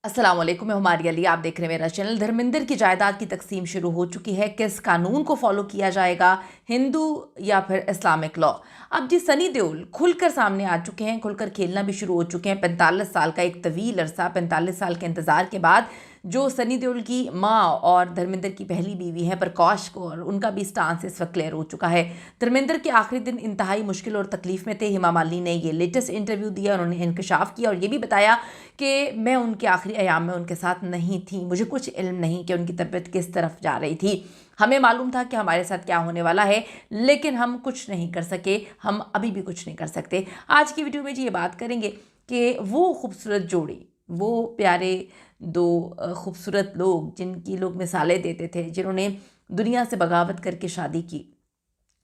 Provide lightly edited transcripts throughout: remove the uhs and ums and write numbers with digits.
अस्सलाम वालेकुम, मैं हमारी अली। आप देख रहे हैं मेरा चैनल। धर्मेंद्र की जायदाद की तकसीम शुरू हो चुकी है। किस कानून को फॉलो किया जाएगा, हिंदू या फिर इस्लामिक लॉ? अब जी सनी देओल खुलकर सामने आ चुके हैं, खुलकर खेलना भी शुरू हो चुके हैं। 45 साल का एक तवील अरसा, 45 साल के इंतज़ार के बाद जो सनी देओल की माँ और धर्मेंद्र की पहली बीवी है प्रकाश कौर, उनका भी स्टांस इस वक्त क्लियर हो चुका है। धर्मेंद्र के आखिरी दिन इंतहाई मुश्किल और तकलीफ में थे। हेमा मालिनी ने ये लेटेस्ट इंटरव्यू दिया, उन्होंने इंकशाफ किया और ये भी बताया कि मैं उनके आखिरी अयाम में उनके साथ नहीं थी, मुझे कुछ इल्म नहीं कि उनकी तबीयत किस तरफ जा रही थी। हमें मालूम था कि हमारे साथ क्या होने वाला है, लेकिन हम कुछ नहीं कर सके, हम अभी भी कुछ नहीं कर सकते। आज की वीडियो में जी ये बात करेंगे कि वो खूबसूरत जोड़ी, वो प्यारे दो खूबसूरत लोग जिनकी लोग मिसालें देते थे, जिन्होंने दुनिया से बगावत करके शादी की,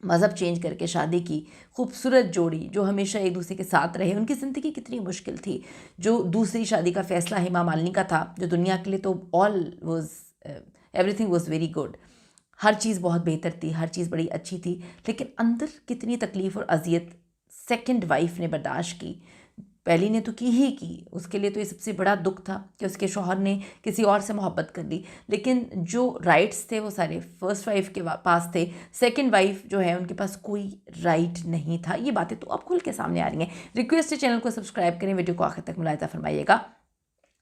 मज़हब चेंज करके शादी की, खूबसूरत जोड़ी जो हमेशा एक दूसरे के साथ रहे, उनकी ज़िंदगी कितनी मुश्किल थी। जो दूसरी शादी का फ़ैसला हेमा मालिनी का था, जो दुनिया के लिए तो all was everything was very good, हर चीज़ बहुत बेहतर थी, हर चीज़ बड़ी अच्छी थी, लेकिन अंदर कितनी तकलीफ़ और अजियत सेकंड वाइफ ने बर्दाश्त की। पहली ने तो की ही की, उसके लिए तो ये सबसे बड़ा दुख था कि उसके शौहर ने किसी और से मोहब्बत कर ली, लेकिन जो राइट्स थे वो सारे फर्स्ट वाइफ के पास थे। सेकंड वाइफ जो है उनके पास कोई राइट नहीं था। ये बातें तो अब खुल के सामने आ रही हैं। रिक्वेस्ट है चैनल को सब्सक्राइब करें, वीडियो को आखिर तक मुलाहिजा फरमाइएगा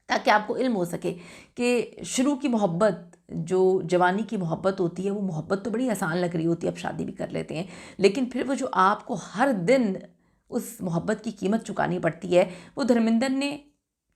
ताकि आपको इल्म हो सके कि शुरू की मोहब्बत, जो जवानी की मोहब्बत होती है, वो मोहब्बत तो बड़ी आसान लग रही होती है, अब शादी भी कर लेते हैं, लेकिन फिर वो जो आपको हर दिन उस मोहब्बत की कीमत चुकानी पड़ती है, वो धर्मेंद्र ने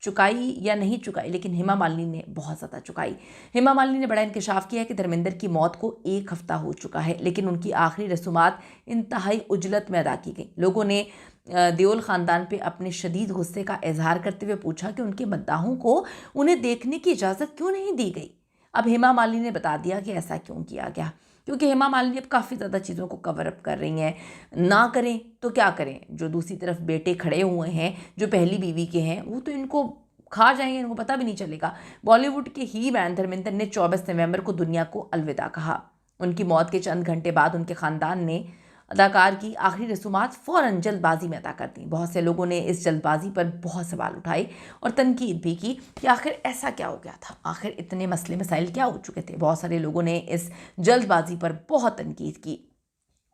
चुकाई या नहीं चुकाई, लेकिन हेमा मालिनी ने बहुत ज़्यादा चुकाई। हेमा मालिनी ने बड़ा इंकशाफ किया कि धर्मेंद्र की मौत को 1 हफ़्ता हो चुका है, लेकिन उनकी आखिरी रसूमात इंतहाई उजलत में अदा की गई। लोगों ने देओल ख़ानदान पे अपने शदीद गुस्से का इजहार करते हुए पूछा कि उनके मद्दाहों को उन्हें देखने की इजाज़त क्यों नहीं दी गई। अब हेमा मालिनी ने बता दिया कि ऐसा क्यों किया गया, क्योंकि हेमा मालिनी अब काफ़ी ज़्यादा चीज़ों को कवर अप कर रही हैं। ना करें तो क्या करें, जो दूसरी तरफ बेटे खड़े हुए हैं, जो पहली बीवी के हैं, वो तो इनको खा जाएंगे, इनको पता भी नहीं चलेगा। बॉलीवुड के ही मैन धर्मेंद्र ने 24 नवंबर को दुनिया को अलविदा कहा। उनकी मौत के चंद घंटे बाद उनके ख़ानदान ने अदाकार की आखिरी रसूमात फ़ौरन जल्दबाजी में अदा कर दी। बहुत से लोगों ने इस जल्दबाजी पर बहुत सवाल उठाए और तनकीद भी की कि आखिर ऐसा क्या हो गया था, आखिर इतने मसले मसाइल क्या हो चुके थे। बहुत सारे लोगों ने इस जल्दबाजी पर बहुत तनकीद की।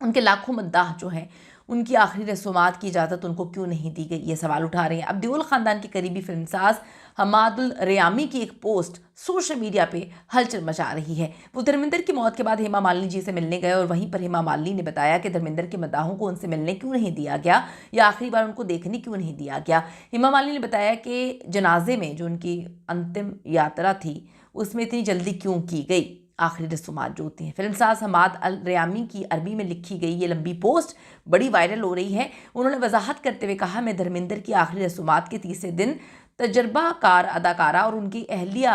उनके लाखों मद्दाह जो हैं, उनकी आखिरी रसूमात की इजाज़त उनको क्यों नहीं दी गई, ये सवाल उठा रहे हैं। अब देओल ख़ानदान के करीबी फिल्मसाज हमादुल रियामी की एक पोस्ट सोशल मीडिया पे हलचल मचा रही है। वो धर्मेंद्र की मौत के बाद हेमा मालिनी जी से मिलने गए और वहीं पर हेमा मालिनी ने बताया कि धर्मेंद्र के मद्दाहों को उनसे मिलने क्यों नहीं दिया गया या आखिरी बार उनको देखने क्यों नहीं दिया गया। हेमा मालिनी ने बताया कि जनाजे में जो उनकी अंतिम यात्रा थी, उसमें इतनी जल्दी क्यों की गई, आखिरी रसूमात जो होती हैं। फिल्मसाज हमाद अल रियामी की अरबी में लिखी गई ये लंबी पोस्ट बड़ी वायरल हो रही है। उन्होंने वजाहत करते हुए कहा, मैं धर्मेंद्र की आखिरी रसूमात के तीसरे दिन तजर्बाकार अदाकारा और उनकी अहलिया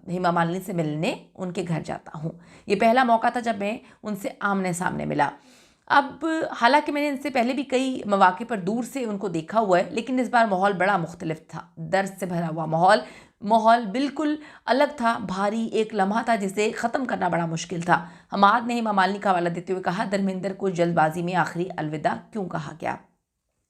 हेमा मालिनी से मिलने उनके घर जाता हूँ। ये पहला मौका था जब मैं उनसे आमने सामने मिला। अब हालांकि मैंने इनसे पहले भी कई मौके पर दूर से उनको देखा हुआ है, लेकिन इस बार माहौल बड़ा मुख्तलिफ था, दर्द से भरा हुआ माहौल बिल्कुल अलग था। भारी एक लम्हा था जिसे ख़त्म करना बड़ा मुश्किल था। हमाद ने हेमा मालिनी का हवाला देते हुए कहा, धर्मेंद्र को जल्दबाजी में आखिरी अलविदा क्यों कहा गया।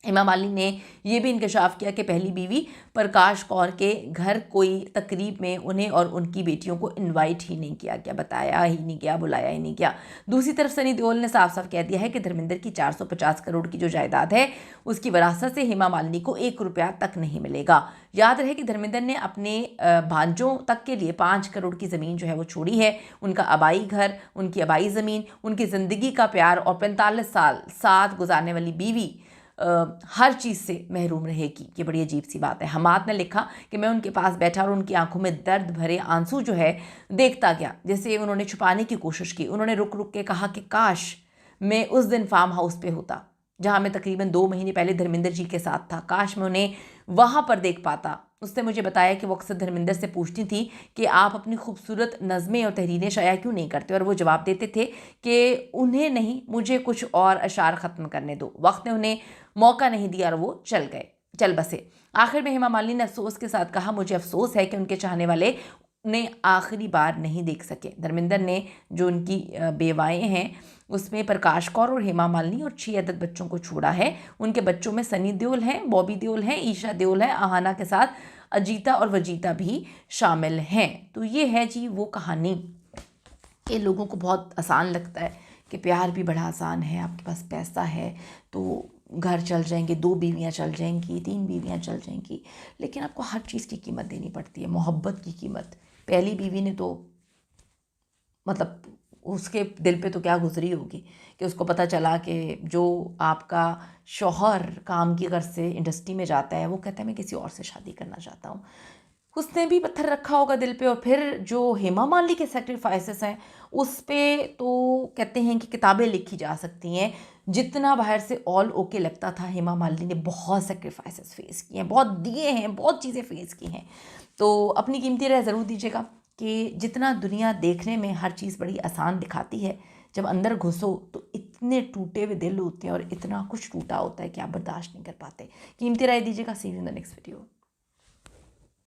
हेमा मालिनी ने यह भी इंकशाफ किया कि पहली बीवी प्रकाश कौर के घर कोई तकरीब में उन्हें और उनकी बेटियों को इनवाइट ही नहीं किया गया, बताया ही नहीं गया, बुलाया ही नहीं गया। दूसरी तरफ सनी देओल ने साफ साफ कह दिया है कि धर्मेंद्र की 450 करोड़ की जो जायदाद है, उसकी वरासत से हेमा मालिनी को 1 रुपया तक नहीं मिलेगा। याद रहे कि धर्मेंद्र ने अपने भांजों तक के लिए 5 करोड़ की ज़मीन जो है वो छोड़ी है। उनका आबाई घर, उनकी आबाई ज़मीन, उनकी ज़िंदगी का प्यार और 45 साल साथ गुजारने वाली बीवी हर चीज़ से महरूम रहेगी। ये बड़ी अजीब सी बात है। हमाद ने लिखा कि मैं उनके पास बैठा और उनकी आंखों में दर्द भरे आंसू जो है देखता गया, जैसे उन्होंने छुपाने की कोशिश की। उन्होंने रुक रुक के कहा कि काश मैं उस दिन फार्म हाउस पे होता जहाँ मैं तकरीबन 2 महीने पहले धर्मेंद्र जी के साथ था, काश मैं उन्हें वहाँ पर देख पाता। उसने मुझे बताया कि वो अक्सर धर्मेंद्र से पूछती थी कि आप अपनी खूबसूरत नज़में और तहरीरें शाया क्यों नहीं करते, और वो जवाब देते थे कि उन्हें नहीं, मुझे कुछ और अशार ख़त्म करने दो। वक्त ने उन्हें मौका नहीं दिया और वो चल बसे। आखिर में हेमा मालिनी ने अफसोस के साथ कहा, मुझे अफसोस है कि उनके चाहने वाले उन्हें आखिरी बार नहीं देख सके। धर्मेंद्र ने जो उनकी बेवाएँ हैं उसमें प्रकाश कौर और हेमा मालिनी और 6 अदद बच्चों को छोड़ा है। उनके बच्चों में सनी देओल हैं, बॉबी देओल हैं, ईशा देओल है, आहाना के साथ अजीता और वजीता भी शामिल हैं। तो ये है जी वो कहानी। ये लोगों को बहुत आसान लगता है कि प्यार भी बड़ा आसान है, आपके पास पैसा है तो घर चल जाएंगे, 2 बीवियाँ चल जाएंगी, 3 बीवियाँ चल जाएंगी, लेकिन आपको हर चीज़ की कीमत देनी पड़ती है, मोहब्बत की कीमत। पहली बीवी ने तो मतलब उसके दिल पे तो क्या गुजरी होगी कि उसको पता चला कि जो आपका शौहर काम की गर्ज से इंडस्ट्री में जाता है वो कहता है मैं किसी और से शादी करना चाहता हूँ। उसने भी पत्थर रखा होगा दिल पे। और फिर जो हेमा मालिनी के सेक्रीफाइसेस हैं उस पे तो कहते हैं कि किताबें लिखी जा सकती हैं। जितना बाहर से ऑल ओके लगता था, हेमा मालिनी ने बहुत सेक्रीफाइसेस फेस किए हैं, बहुत दिए हैं, बहुत चीज़ें फेस की हैं। तो अपनी कीमती राय ज़रूर दीजिएगा कि जितना दुनिया देखने में हर चीज़ बड़ी आसान दिखाती है, जब अंदर घुसो तो इतने टूटे हुए दिल होते हैं और इतना कुछ टूटा होता है कि आप बर्दाश्त नहीं कर पाते। कीमती राय दीजिएगा। See you in the next video.